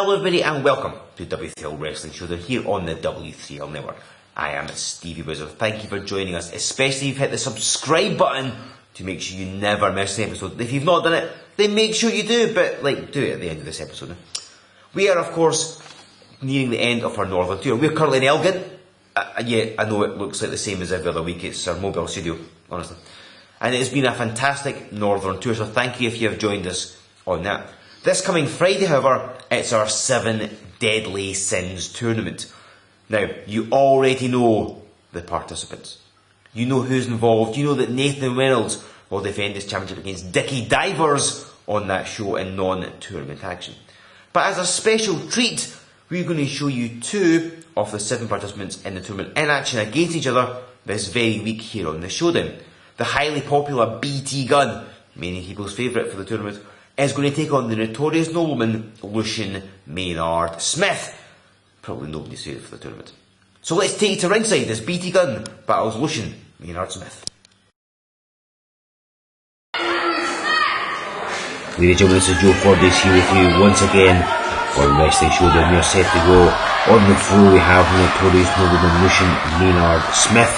Hello everybody and welcome to W3L Wrestling Showdown here on the W3L Network. I am Stevie Wizard. Thank you for joining us, especially if you've hit the subscribe button to make sure you never miss an episode. If you've not done it, then make sure you do, but do it at the end of this episode. We are of course nearing the end of our Northern Tour. We're currently in Elgin. Yeah, I know it looks like the same as every other week. It's our mobile studio, honestly. And it's been a fantastic Northern Tour, so thank you if you have joined us on that. This coming Friday, however, it's our 7 Deadly Sins tournament. Now, you already know the participants. You know who's involved. You know that Nathan Reynolds will defend his championship against Dickie Divers on that show in non-tournament action. But as a special treat, we're going to show you 2 of the 7 participants in the tournament in action against each other this very week here on the Showdown. The highly popular BT Gunn, many people's favourite for the tournament, is going to take on the Notorious Nobleman, Lucian Maynard Smith. Probably nobody's favourite for the tournament. So let's take you to ringside as BT Gunn battles Lucian Maynard Smith. Ladies and gentlemen, this is Joe Cordes here with you once again on Wrestling Showdown. We are set to go. On the floor we have Notorious Nobleman, Lucian Maynard Smith.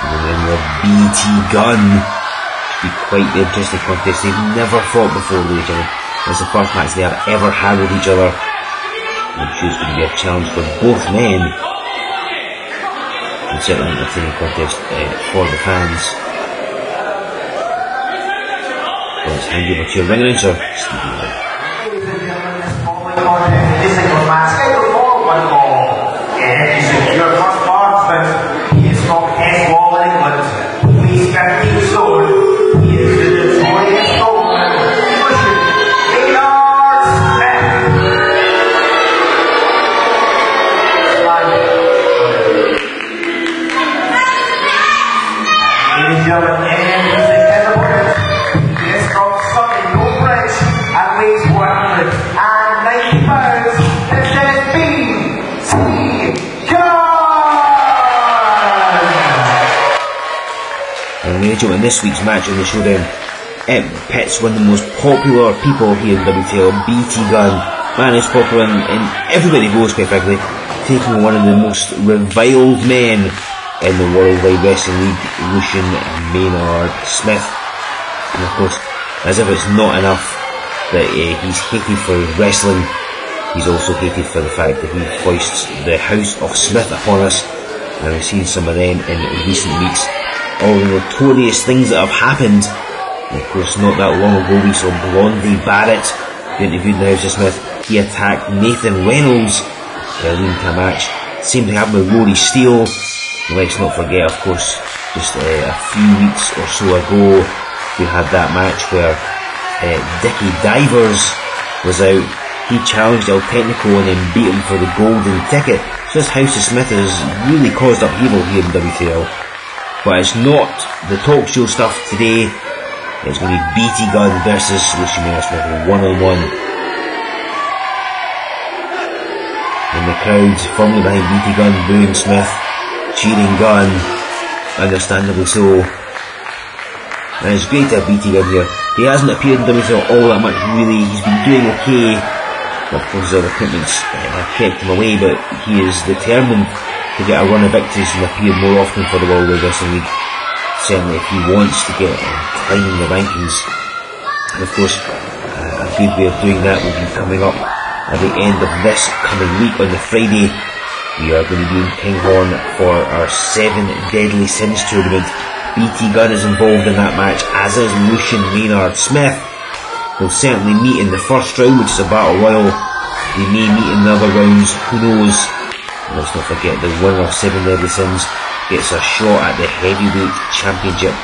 And then we have BT Gunn. Be quite the interesting contest. They've never fought before, ladies and gentlemen. It's the first match they have ever had with each other. I'm sure it's going to be a challenge for both men. And certainly an entertaining contest for the fans. Let's hand you over to your ring announcer, Stevie Gunn. Ladies and gentlemen, following on this singles match, scheduled for 1 ball. And your first marksman, he is from Kinghorn, England. He's 15 stone. He is the Notorious Nobleman, Lucian Maynard Smith. Ladies and gentlemen, and he's the head opponent. He is from Sutton, no Bridge, and weighs 190 pounds. This is BT Gunn. And ladies and gentlemen, this week's match on the Showdown, it pits one of the most popular people here in WTL, BT Gunn. Man is popular in everybody goes, quite frankly, taking one of the most reviled men in the World Wide Wrestling League, Lucian Maynard Smith. And of course, as if it's not enough that he's hated for his wrestling, he's also hated for the fact that he hoists the House of Smith upon us. And we've seen some of them in recent weeks. All the notorious things that have happened. And of course, not that long ago we saw Blondie Barrett interviewed in the House of Smith. He attacked Nathan Reynolds in a lean time match. Same thing happened with Rory Steele. Let's not forget, of course, just a few weeks or so ago, we had that match where Dickie Divers was out. He challenged El Technico and then beat him for the golden ticket. So this House of Smith has really caused upheaval here in WTL. But it's not the talk show stuff today. It's going to be BT Gunn versus Lucian Maynard Smith one-on-one. And the crowd firmly behind BT Gunn, booing Smith, cheering Gunn, understandably so. And it's great to have BT Gunn here. He hasn't appeared in WTL all that much really. He's been doing okay. Of course his other commitments have kept him away, but he is determined to get a run of victories and appear more often for the World Wide Wrestling League. Certainly if he wants to get climbing the rankings. And of course, a good way of doing that will be coming up at the end of this coming week on the Friday. We are going to be in Kinghorn for our 7 Deadly Sins tournament. BT Gunn is involved in that match, as is Lucian Maynard Smith. They'll certainly meet in the first round, which is a battle royal. They may meet in the other rounds, who knows. And let's not forget the winner of 7 Deadly Sins gets a shot at the Heavyweight Championship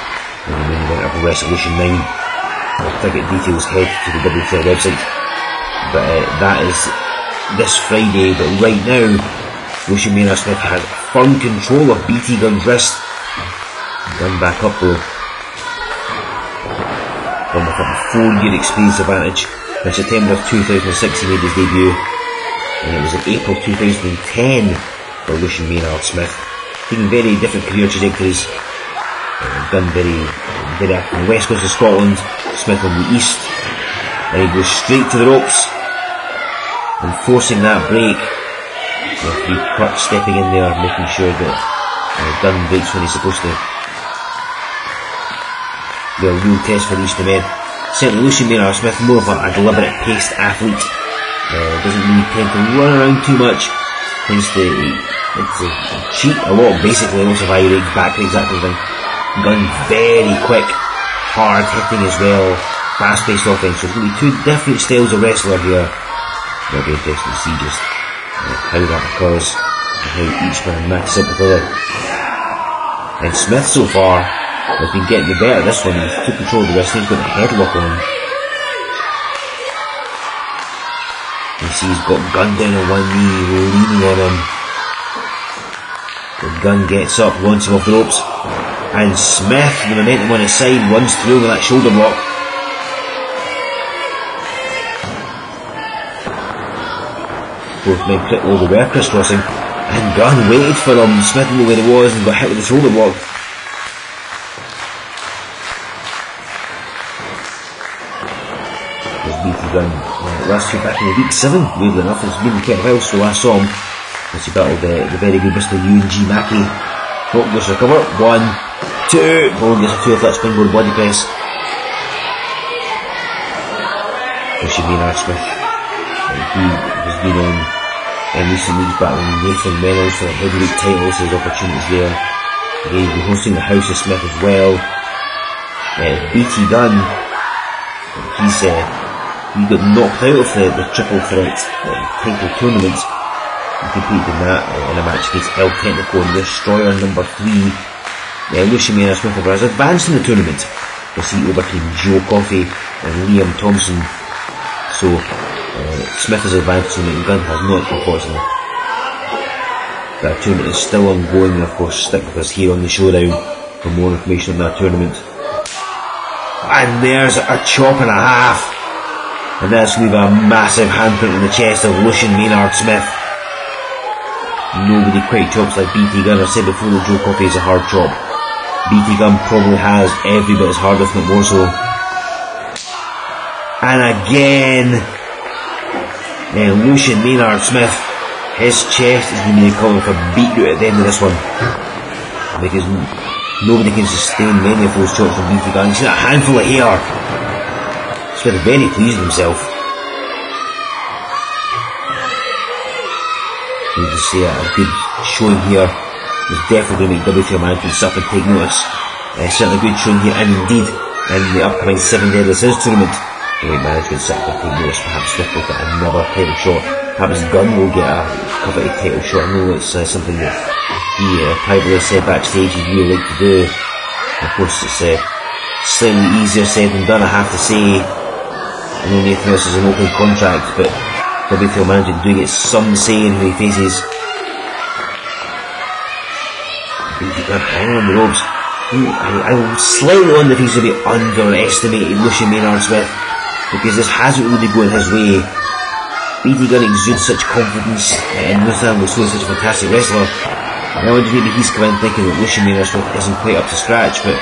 in the main event of Resolution 9. For ticket details, head to the W3L website. But that is this Friday, but right now, Lucian Maynard Smith has firm control of BT Gunn's wrist. Gunn back up though. Gunn with a 4-year experience advantage. In September of 2006 he made his debut. And it was in April 2010 for Lucian Maynard Smith. Taking very different career trajectories. Gunn very active on the west coast of Scotland, Smith on the east. And he goes straight to the ropes. and forcing that break. Referee Crutch stepping in there, making sure that Gunn breaks when he's supposed to. A real test for these two men. Certainly Lucian Maynard Smith, more of a deliberate paced athlete. Doesn't really tend to run around too much. Tends to cheat a lot, basically, lots of high rigs, back rigs, that kind of thing. Gunn very quick, hard hitting as well, fast paced offense. So it's going to be two different styles of wrestler here. It'll be interesting to see just how that occurs and how each man matches up with the other. And Smith so far has been getting the better of this one. He's took control of the wrestling, he's got the headlock on. You see he's got Gunn down on one knee, leaning on him. The Gunn gets up, launches him off the ropes, and Smith, the momentum on his side, runs through with that shoulder block. Both men critically were crisscrossing, and Gunn waited for him. Smith didn't know where he was and got hit with the shoulder block. BT Gunn last year back in the week 7, weirdly enough. It's been quite a while since we last saw him as he battled the very good Mr. UNG Mackey. Oh, gets a recover, 1, 2, oh, gets a 2-flip springboard body press. Lucian Maynard Smith, he has been on in recent weeks battling Nathan Reynolds for the heavyweight titles. His opportunities there. Again, he's been hosting the House of Smith as well. BT Gunn, he got knocked out of the triple threat title tournament. He competed in that in a match against El Technico and Destroyer number 3. Lucian Maynard Smith has advanced in the tournament as he overcame Joe Coffey and Liam Thompson. So Smith has advanced and Gunn has not, unfortunately. That tournament is still ongoing, and of course stick with us here on the Showdown for more information on that tournament. And there's a chop and a half. And that's going to leave a massive handprint on the chest of Lucian Maynard Smith. Nobody quite chops like BT Gunn. I've said before that Joe Coffey is a hard chop. BT Gunn probably has every bit as hard, if not more so. And again, Lucian Maynard Smith, his chest is going to be recovering for beetroot at the end of this one. Because nobody can sustain many of those chops from BT Gunn. You see that handful of hair. He's very pleased with himself. You can see a good showing here. He's definitely going to make W3L management sit up and take notice. Certainly a good showing here, and indeed in the upcoming 7 Deadly Sins tournament. Management sit up and take notice. Perhaps Smith will get another title shot. Perhaps Gunn will get a coveted title shot. I know it's something that he privately said backstage he'd really like to do. Of course, it's slightly easier said than done, I have to say. I know Nathan else is an open contract, but W3L management do get some say in who he faces. BT Gunn hanging on the ropes. I slightly wonder if he's going to be underestimated Lucian Maynard Smith, because this hasn't really been going his way. BT Gunn exudes such confidence, and Lucian was such a fantastic wrestler. And I wonder if maybe he's come in thinking that Lucian Maynard Smith isn't quite up to scratch, but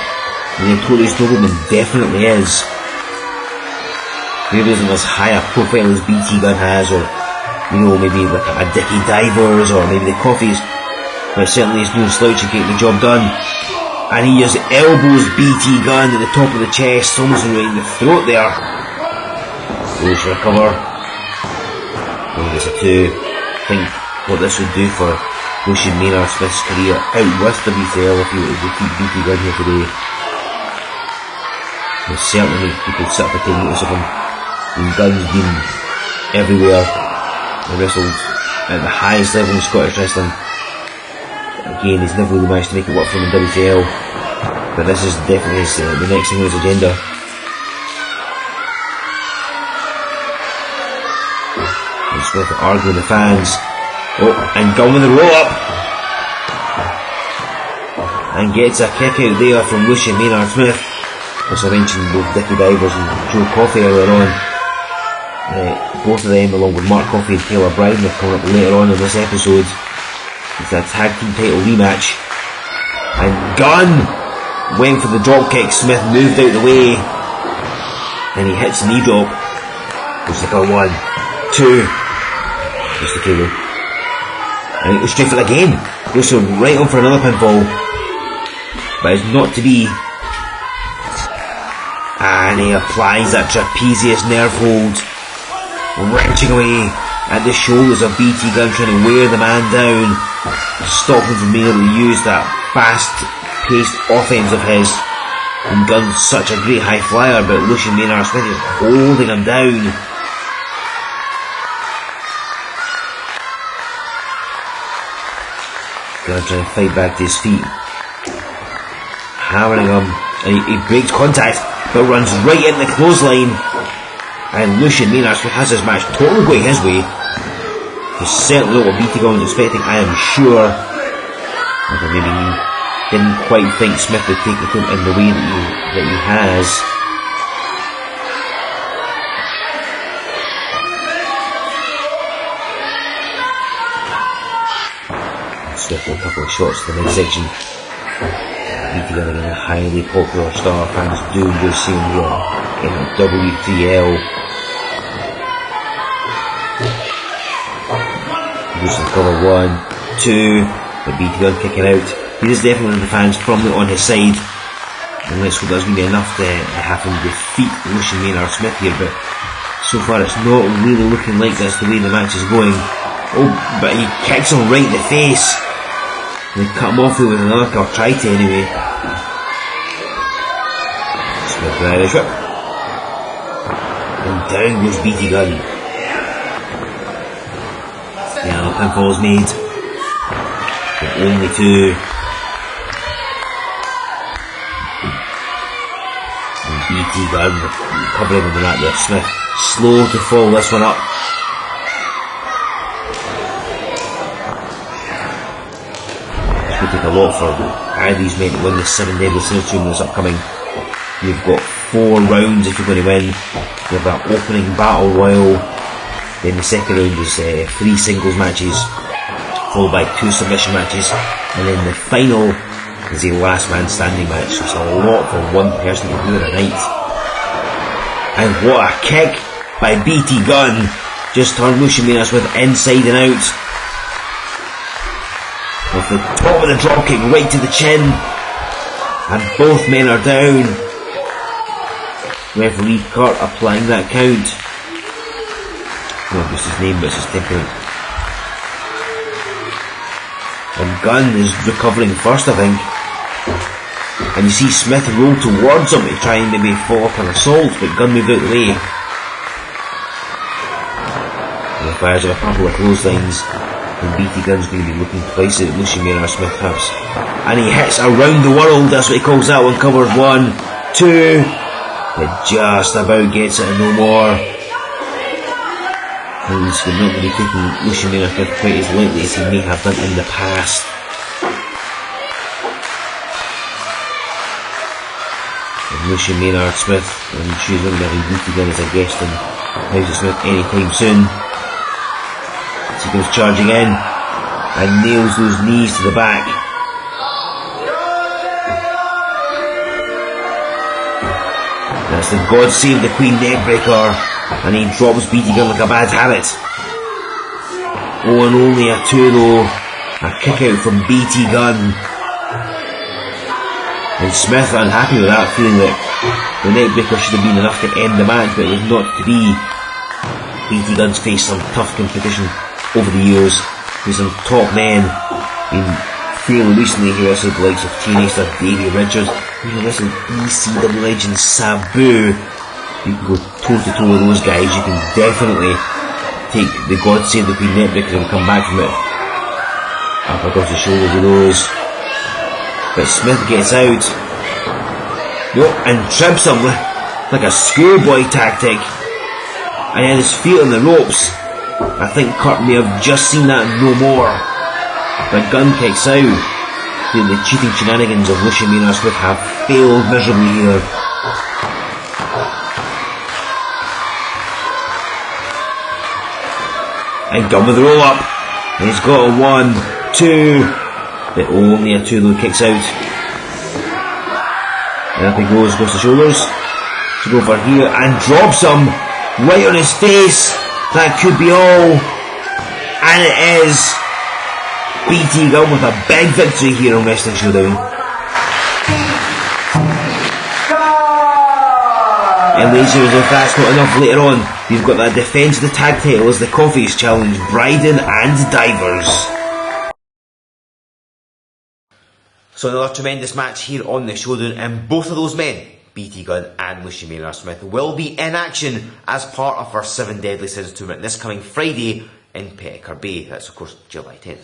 Notorious Nobleman definitely is. Maybe isn't as high a profile as BT Gunn has, or maybe like a Dickie Divers, or maybe the Coffees, but certainly he's no slouch in getting the job done. And he just elbows BT Gunn at the top of the chest, almost right in the throat there. Goes for a cover. Only gets a 2. I think what this would do for Lucian Maynard Smith's career out with W3L if he were to keep BT Gunn here today. He'll certainly make people sit up and take notice of him. And Gunn's been everywhere. He wrestled at the highest level in Scottish wrestling. Again, he's never really managed to make it work for him in W3L, but this is definitely the next thing on his agenda. And Smith arguing with the fans. Oh, and Gunn with the roll up, and gets a kick out there from Lucian Maynard Smith. As I mentioned, both Dickie Divers and Joe Coffey earlier on. Both of them, along with Mark Coffey and Taylor Bryan, are coming up later on in this episode. It's a tag team title rematch. And Gunn went for the drop kick. Smith moved out the way, and he hits the knee drop. It's like a 1, 2, Just the cable. And it goes straight for it again. Goes right on for another pinfall. But it's not to be. And he applies that trapezius nerve hold, wrenching away at the shoulders of BT Gunn, trying to wear the man down, stop him from being able to use that fast-paced offense of his. And Gunn's such a great high flyer, but Lucian Maynard Smith is holding him down. Gunn trying to fight back to his feet, hammering him, and he breaks contact, but runs right in the clothesline. And Lucian Maynard Smith has this match totally going his way. He's certainly not what BT Gunn was expecting, I am sure. Although maybe he didn't quite think Smith would take it in the way that he has. Smith with a couple of shots to the midsection. BT Gunn again, a highly popular star. Fans do enjoy seeing him here in W3L. Losing cover 1, 2, but BT Gunn kicking out. He is definitely one of the fans firmly on his side. And let's hope that's going to be enough to have him defeat Lucian Maynard Smith here, but so far it's not really looking like that's the way the match is going. Oh, but he kicks him right in the face. They cut him off with another, or try to anyway. Smith with Irish whip. And down goes BT Gunn. Yeah, the pinfall is made. But only 2. And BT Gunn covering him with that there. Smith slow to follow this one up. Take a lot for either of these men to win the 7 Deadly Singles Tournament that's upcoming. You've got 4 rounds if you're going to win. You have that opening battle royal. Then the second round is 3 singles matches, followed by 2 submission matches, and then the final is a last man standing match. So it's a lot for one person to do in a night. And what a kick by BT Gunn! Just turned Lucian Maynard Smith inside and out. With the top of the dropkick right to the chin, and both men are down. Referee Kurt applying that count. Not just his name, but it's his temperament. And Gunn is recovering first, I think. And you see Smith roll towards him to try and maybe follow up an assault, but Gunn moved out of the way. And he fires up a couple of clotheslines. And BT Gunn's going to be looking twice at Lucian Maynard Smith has. And he hits around the world, that's what he calls that one, covers 1, 2. It just about gets it and no more. And he's not going to be taking Lucian Maynard Smith quite as lightly as he may have done in the past. And Lucian Maynard Smith, I'm sure he's going to be having BT Gunn as a guest in House of Smith anytime soon. He goes charging in and nails those knees to the back. That's the God Save the Queen neckbreaker, and he drops BT Gunn like a bad habit. Oh, and only a 2 though. A kick out from BT Gunn. And Smith unhappy with that, feeling that the neckbreaker should have been enough to end the match, but it was not to be. BT Gunn's faced some tough competition over the years. There's some top men. Fairly recently he wrestled the likes of TNA star Davey Richards. He wrestled ECW legend Sabu. You can go toe to toe with those guys. You can definitely take the God Save the Queen neckbreaker and come back from it up across the shoulders with those. But Smith gets out. Nope, and trips him like a schoolboy tactic. And he had his feet on the ropes. I think Kurt may have just seen that and no more. But Gunn kicks out. The cheating shenanigans of Lucian Maynard Smith have failed miserably here. And Gunn with the roll up. And he's got a 1, 2. But only a 2 though, kicks out. And up he goes the shoulders. To go for here and drops him right on his face. That could be all. And it is BT Gunn with a big victory here on Wrestling Showdown. And ladies and gentlemen, if that's not enough, later on we've got that defence of the tag title as the Coffees challenge Bryden and Divers. So another tremendous match here on the Showdown, and both of those men, BT Gunn and Lucian Maynard Smith, will be in action as part of our 7 Deadly Sins tournament this coming Friday in Petticoat Bay. That's of course July 10th.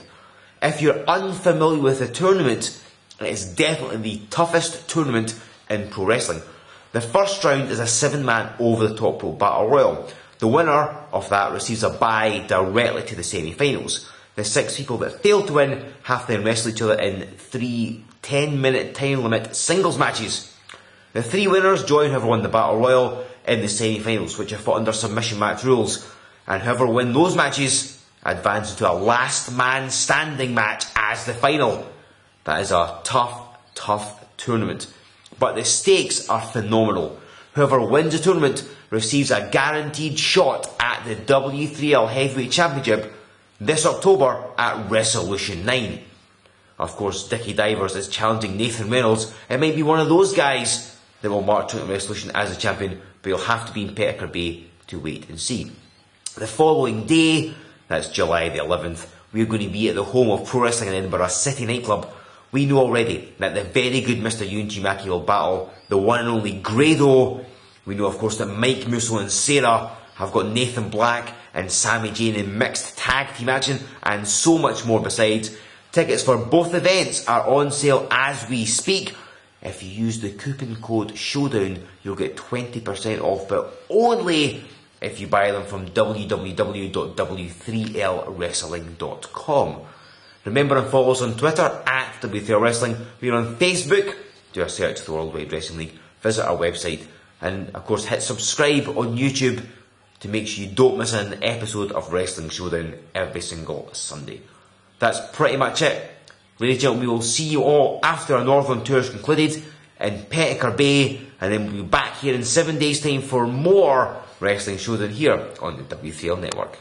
If you're unfamiliar with the tournament, it is definitely the toughest tournament in pro wrestling. The first round is a 7-man over the top rope battle royal. The winner of that receives a bye directly to the semi-finals. The 6 people that fail to win have to then wrestle each other in 3 10-minute time limit singles matches. The 3 winners join whoever won the battle royal in the semi-finals, which are fought under submission match rules, and whoever win those matches advance into a last man standing match as the final. That is a tough tournament, but the stakes are phenomenal. Whoever wins the tournament receives a guaranteed shot at the W3L Heavyweight Championship this October at Resolution 9. Of course, Dickie Divers is challenging Nathan Reynolds. It might be one of those guys that will march out in Resolution as a champion, but you'll have to be in Petticoat Bay to wait and see. The following day, that's July the 11th, we're going to be at the home of Pro Wrestling in Edinburgh City nightclub. We know already that the very good Mr. Yunji Maki will battle the one and only Grado. We know of course that Mike Musso and Sarah have got Nathan Black and Sami Zayn in mixed tag team action, and so much more besides. Tickets for both events are on sale as we speak. If you use the coupon code SHOWDOWN, you'll get 20% off, but only if you buy them from www.w3lwrestling.com. Remember and follow us on Twitter at W3L Wrestling. We're on Facebook. Do a search for the World Wide Wrestling League. Visit our website. And of course hit subscribe on YouTube to make sure you don't miss an episode of Wrestling Showdown every single Sunday. That's pretty much it. Ladies and gentlemen, we will see you all after our Northern Tour is concluded in Petticoat Bay, and then we'll be back here in 7 days' time for more Wrestling Showdown here on the W3L Network.